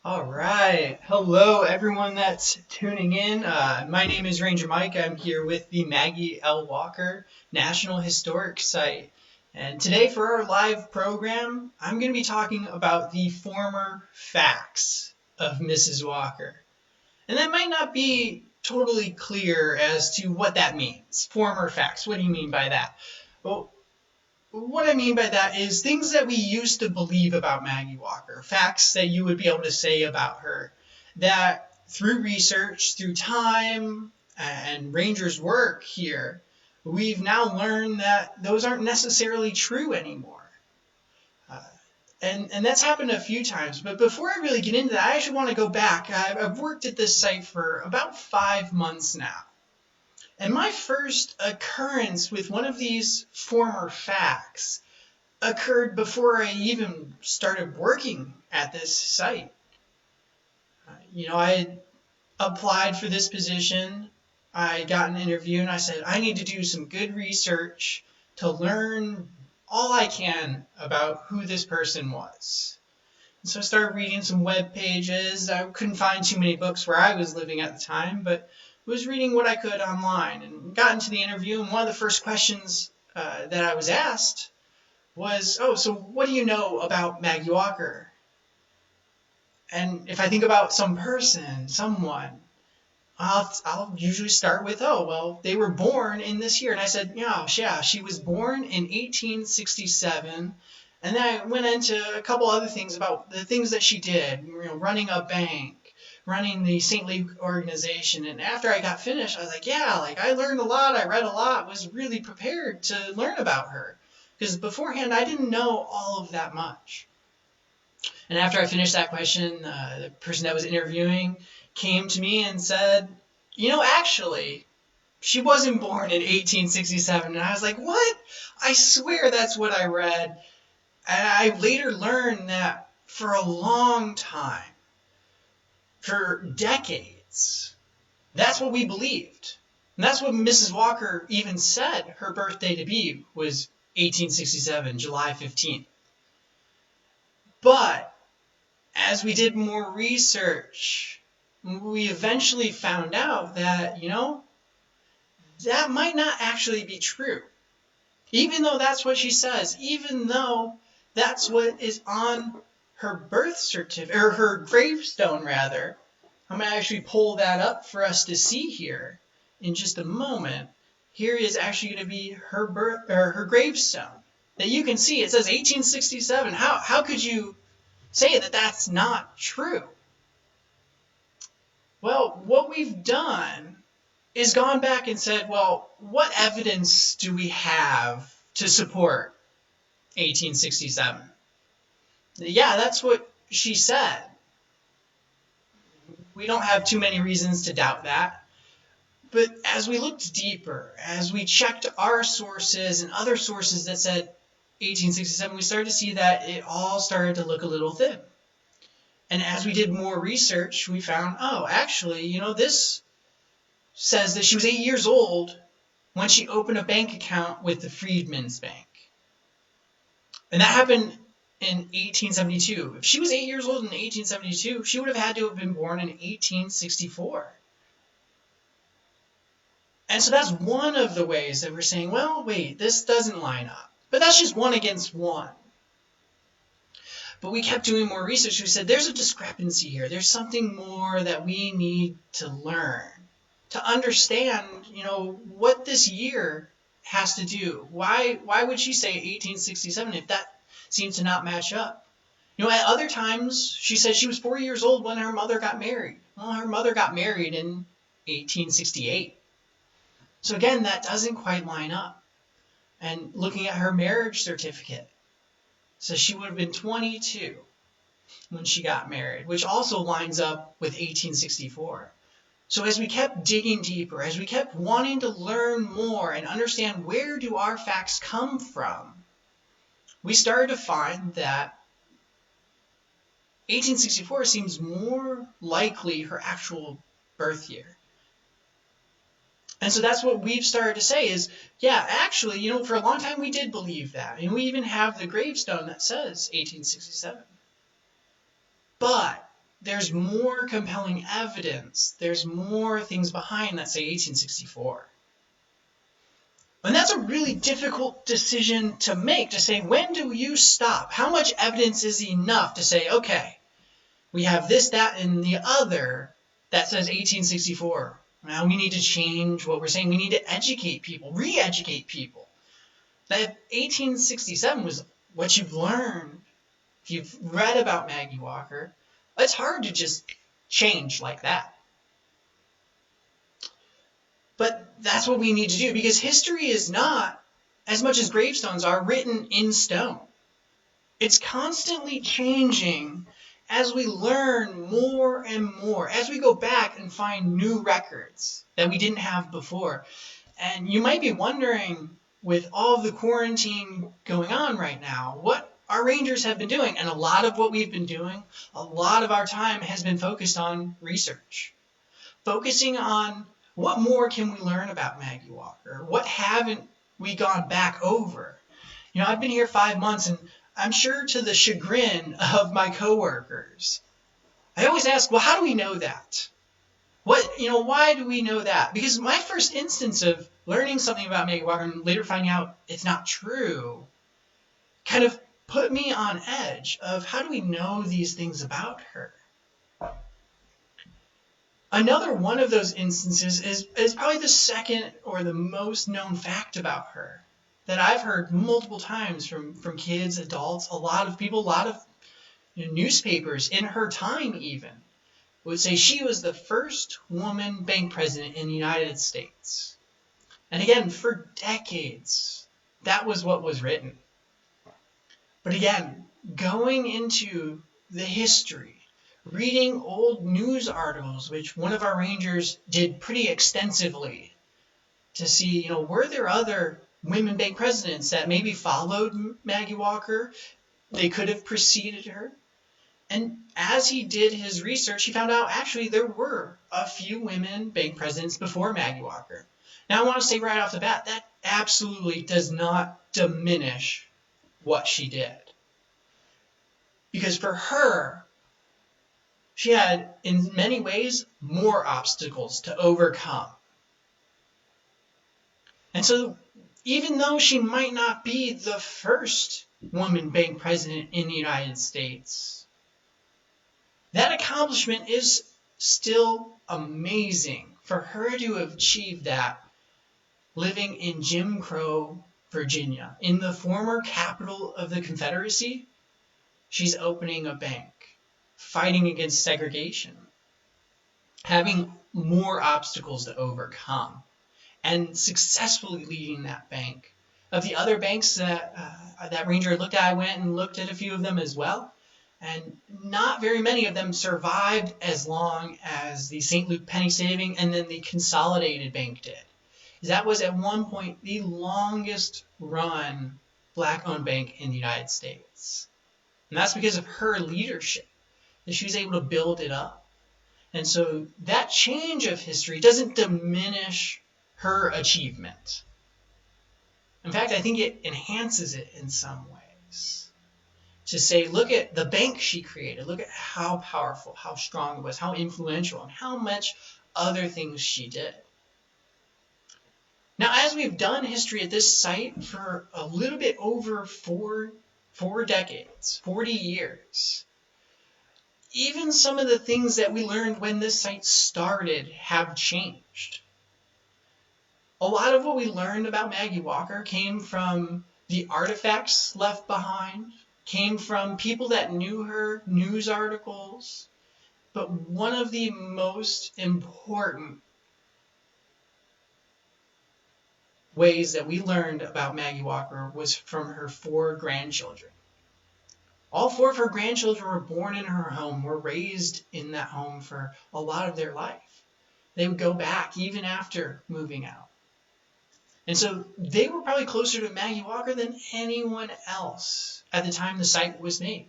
All right. Hello, everyone that's tuning in. My name is Ranger Mike. I'm here with the Maggie L. Walker National Historic Site. And today, for our live program, I'm going to be talking about the former facts of Mrs. Walker. And that might not be totally clear as to what that means. Former facts. What do you mean by that? Well, what I mean by that is things that we used to believe about Maggie Walker, facts that you would be able to say about her, that through research, through time, and Ranger's work here, we've now learned that those aren't necessarily true anymore. Uh, and that's happened a few times. But before I really get into that, I actually want to go back. I've worked at this site for about 5 months now. And my first occurrence with one of these former facts occurred before I even started working at this site. I applied for this position. I got an interview and I said, I need to do some good research to learn all I can about who this person was. And so I started reading some web pages. I couldn't find too many books where I was living at the time, but was reading what I could online and got into the interview. And one of the first questions that I was asked was, oh, so what do you know about Maggie Walker? And if I think about some person, someone, I'll usually start with, oh, well, they were born in this year. And I said, yeah, she was born in 1867. And then I went into a couple other things about the things that she did, running a bank, running the St. Luke organization. And after I got finished, I was like, yeah, I learned a lot. I read a lot, was really prepared to learn about her. Because beforehand, I didn't know all of that much. And after I finished that question, the person that was interviewing came to me and said, actually, she wasn't born in 1867. And I was like, what? I swear that's what I read. And I later learned that for a long time, for decades, that's what we believed. And that's what Mrs. Walker even said her birthday to be was 1867, July 15th. But as we did more research, we eventually found out that, that might not actually be true. Even though that's what she says, even though that's what is on her birth certificate, or her gravestone, rather. I'm going to actually pull that up for us to see here in just a moment. Here is actually going to be her gravestone that you can see. It says 1867. How could you say that that's not true? Well, what we've done is gone back and said, well, what evidence do we have to support 1867? Yeah, that's what she said. We don't have too many reasons to doubt that. But as we looked deeper, as we checked our sources and other sources that said 1867, we started to see that it all started to look a little thin. And as we did more research, we found, oh, actually, this says that she was 8 years old when she opened a bank account with the Freedmen's Bank. And that happened in 1872. If she was 8 years old in 1872, she would have had to have been born in 1864. And so that's one of the ways that we're saying, well, wait, this doesn't line up. But that's just one against one. But we kept doing more research. We said, there's a discrepancy here. There's something more that we need to learn to understand, what this year has to do. Why would she say 1867 if that seems to not match up? At other times, she said she was 4 years old when her mother got married. Well, her mother got married in 1868. So again, that doesn't quite line up. And looking at her marriage certificate, so she would have been 22 when she got married, which also lines up with 1864. So as we kept digging deeper, as we kept wanting to learn more and understand where do our facts come from, we started to find that 1864 seems more likely her actual birth year. And so that's what we've started to say is, yeah, actually, for a long time we did believe that. And we even have the gravestone that says 1867. But there's more compelling evidence. There's more things behind that say 1864. And that's a really difficult decision to make, to say, when do you stop? How much evidence is enough to say, okay, we have this, that, and the other that says 1864. Now we need to change what we're saying. We need to educate people, re-educate people. That 1867 was what you've learned. If you've read about Maggie Walker, it's hard to just change like that. But that's what we need to do, because history is not, as much as gravestones are, written in stone. It's constantly changing as we learn more and more, as we go back and find new records that we didn't have before. And you might be wondering, with all of the quarantine going on right now, what our rangers have been doing. And a lot of what we've been doing, a lot of our time has been focused on research. Focusing on what more can we learn about Maggie Walker? What haven't we gone back over? You know, I've been here 5 months, and I'm sure to the chagrin of my coworkers, I always ask, well, how do we know that? Why do we know that? Because my first instance of learning something about Maggie Walker and later finding out it's not true kind of put me on edge of how do we know these things about her? Another one of those instances is probably the second or the most known fact about her that I've heard multiple times from kids, adults, a lot of people, a lot of newspapers in her time even would say she was the first woman bank president in the United States. And again, for decades, that was what was written. But again, going into the history, reading old news articles, which one of our rangers did pretty extensively to see, were there other women bank presidents that maybe followed Maggie Walker? They could have preceded her. And as he did his research, he found out actually there were a few women bank presidents before Maggie Walker. Now, I want to say right off the bat, that absolutely does not diminish what she did. Because for her, she had, in many ways, more obstacles to overcome. And so, even though she might not be the first woman bank president in the United States, that accomplishment is still amazing. For her to have achieved that, living in Jim Crow, Virginia, in the former capital of the Confederacy, she's opening a bank, fighting against segregation, having more obstacles to overcome, and successfully leading that bank. Of the other banks that Ranger looked at, I went and looked at a few of them as well, and not very many of them survived as long as the St. Luke Penny Saving and then the Consolidated Bank did. That was at one point the longest run black-owned bank in the United States. And that's because of her leadership, that she was able to build it up. And so that change of history doesn't diminish her achievement. In fact, I think it enhances it in some ways. To say, look at the bank she created, look at how powerful, how strong it was, how influential, and how much other things she did. Now, as we've done history at this site for a little bit over four decades, 40 years, even some of the things that we learned when this site started have changed. A lot of what we learned about Maggie Walker came from the artifacts left behind, came from people that knew her, news articles. But one of the most important ways that we learned about Maggie Walker was from her 4 grandchildren. All 4 of her grandchildren were born in her home, were raised in that home for a lot of their life. They would go back even after moving out. And so they were probably closer to Maggie Walker than anyone else at the time the site was made.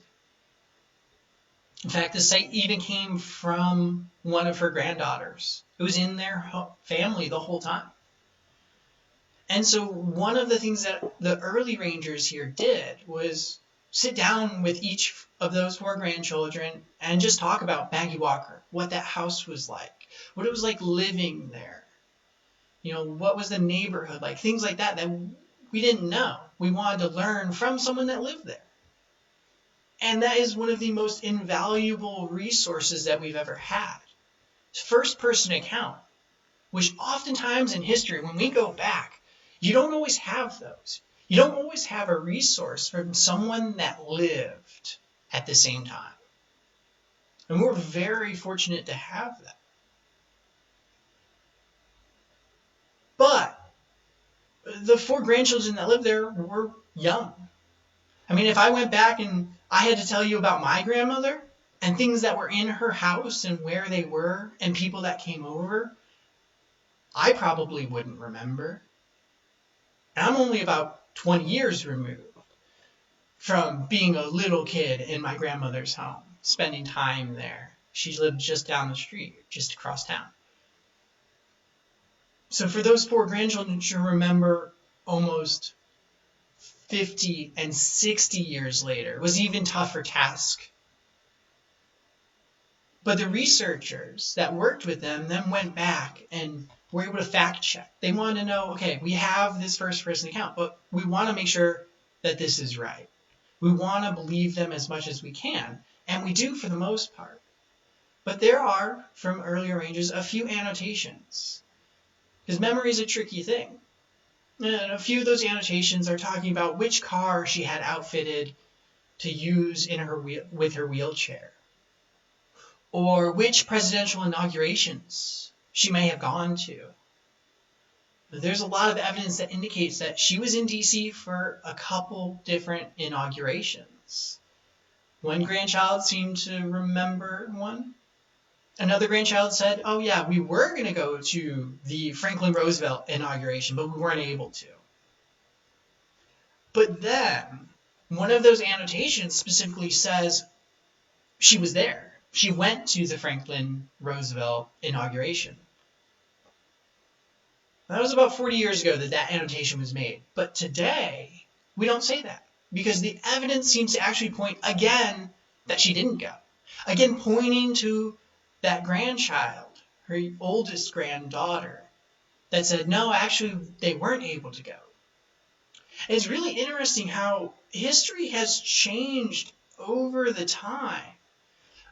In fact, the site even came from one of her granddaughters who was in their family the whole time. And so one of the things that the early rangers here did was sit down with each of those 4 grandchildren and just talk about Maggie Walker, what that house was like, what it was like living there. What was the neighborhood like? Things like that we didn't know. We wanted to learn from someone that lived there. And that is one of the most invaluable resources that we've ever had. First-person account, which oftentimes in history, when we go back, you don't always have those. You don't always have a resource from someone that lived at the same time. And we're very fortunate to have that. But the 4 grandchildren that lived there were young. I mean, if I went back and I had to tell you about my grandmother and things that were in her house and where they were and people that came over, I probably wouldn't remember. And I'm only about 20 years removed from being a little kid in my grandmother's home, spending time there. She lived just down the street, just across town. So for those 4 grandchildren to remember almost 50 and 60 years later was an even tougher task. But the researchers that worked with them then went back and were able to fact check. They wanted to know, okay, we have this first-person account, but we want to make sure that this is right. We want to believe them as much as we can, and we do for the most part. But there are, from earlier ranges, a few annotations, because memory is a tricky thing. And a few of those annotations are talking about which car she had outfitted to use with her wheelchair, or which presidential inaugurations she may have gone to. There's a lot of evidence that indicates that she was in D.C. for a couple different inaugurations. One grandchild seemed to remember one. Another grandchild said, oh yeah, we were going to go to the Franklin Roosevelt inauguration, but we weren't able to. But then, one of those annotations specifically says she was there. She went to the Franklin Roosevelt inauguration. That was about 40 years ago that annotation was made. But today, we don't say that, because the evidence seems to actually point again that she didn't go. Again, pointing to that grandchild, her oldest granddaughter, that said, no, actually, they weren't able to go. And it's really interesting how history has changed over the time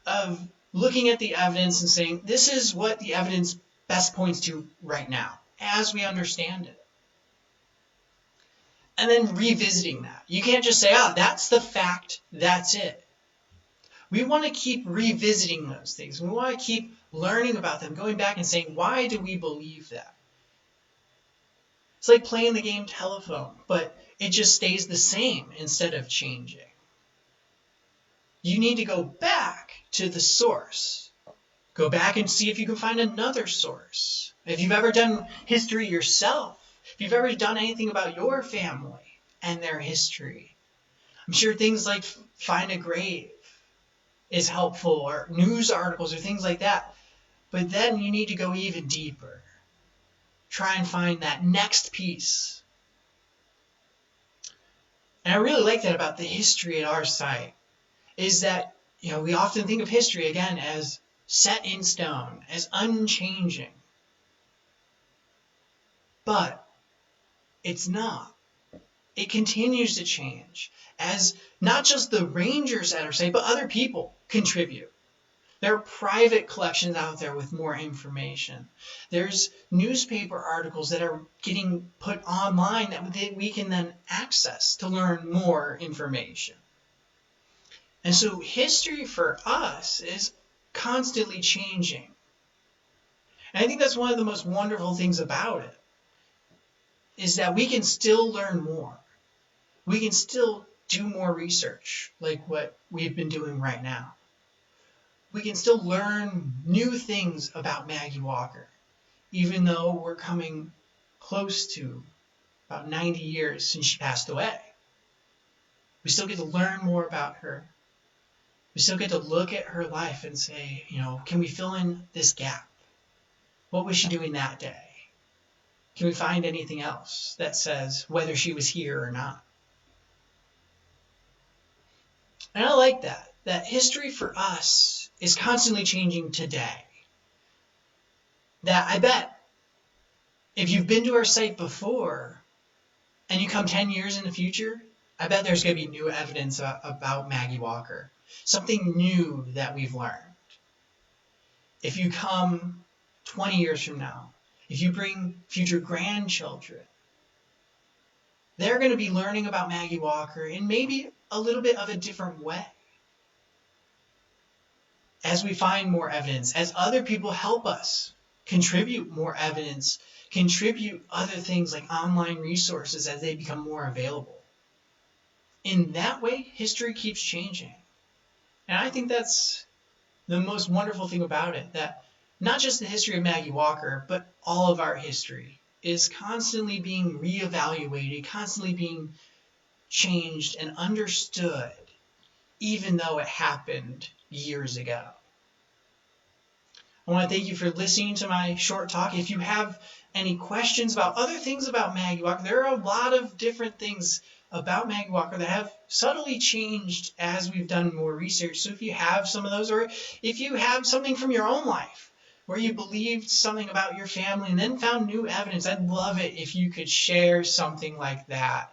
of looking at the evidence and saying, this is what the evidence best points to right now, as we understand it. And then revisiting that. You can't just say, that's the fact, that's it. We want to keep revisiting those things. We want to keep learning about them, going back and saying, why do we believe that? It's like playing the game telephone, but it just stays the same instead of changing. You need to go back to the source. Go back and see if you can find another source. If you've ever done history yourself, if you've ever done anything about your family and their history, I'm sure things like Find a Grave is helpful, or news articles or things like that. But then you need to go even deeper. Try and find that next piece. And I really like that about the history at our site, is that we often think of history again as set in stone, as unchanging. But it's not. It continues to change as not just the rangers at our site, but other people contribute. There are private collections out there with more information. There's newspaper articles that are getting put online that we can then access to learn more information. And so history for us is constantly changing. And I think that's one of the most wonderful things about it, is that we can still learn more. We can still do more research, like what we've been doing right now. We can still learn new things about Maggie Walker, even though we're coming close to about 90 years since she passed away. We still get to learn more about her. We still get to look at her life and say, can we fill in this gap? What was she doing that day? Can we find anything else that says whether she was here or not? And I like that history for us is constantly changing today. That I bet if you've been to our site before and you come 10 years in the future, I bet there's going to be new evidence about Maggie Walker, something new that we've learned. If you come 20 years from now, if you bring future grandchildren, they're going to be learning about Maggie Walker in maybe a little bit of a different way. As we find more evidence, as other people help us contribute more evidence, contribute other things like online resources as they become more available. In that way, history keeps changing. And I think that's the most wonderful thing about it, that not just the history of Maggie Walker, but all of our history is constantly being reevaluated, constantly being changed and understood, even though it happened years ago. I want to thank you for listening to my short talk. If you have any questions about other things about Maggie Walker, there are a lot of different things about Maggie Walker that have subtly changed as we've done more research. So if you have some of those, or if you have something from your own life where you believed something about your family and then found new evidence, I'd love it if you could share something like that.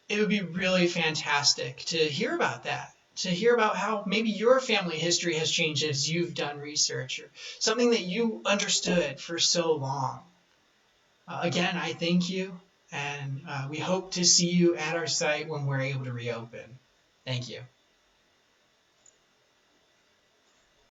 It would be really fantastic to hear about that, to hear about how maybe your family history has changed as you've done research, or something that you understood for so long. Again, I thank you, and we hope to see you at our site when we're able to reopen. Thank you.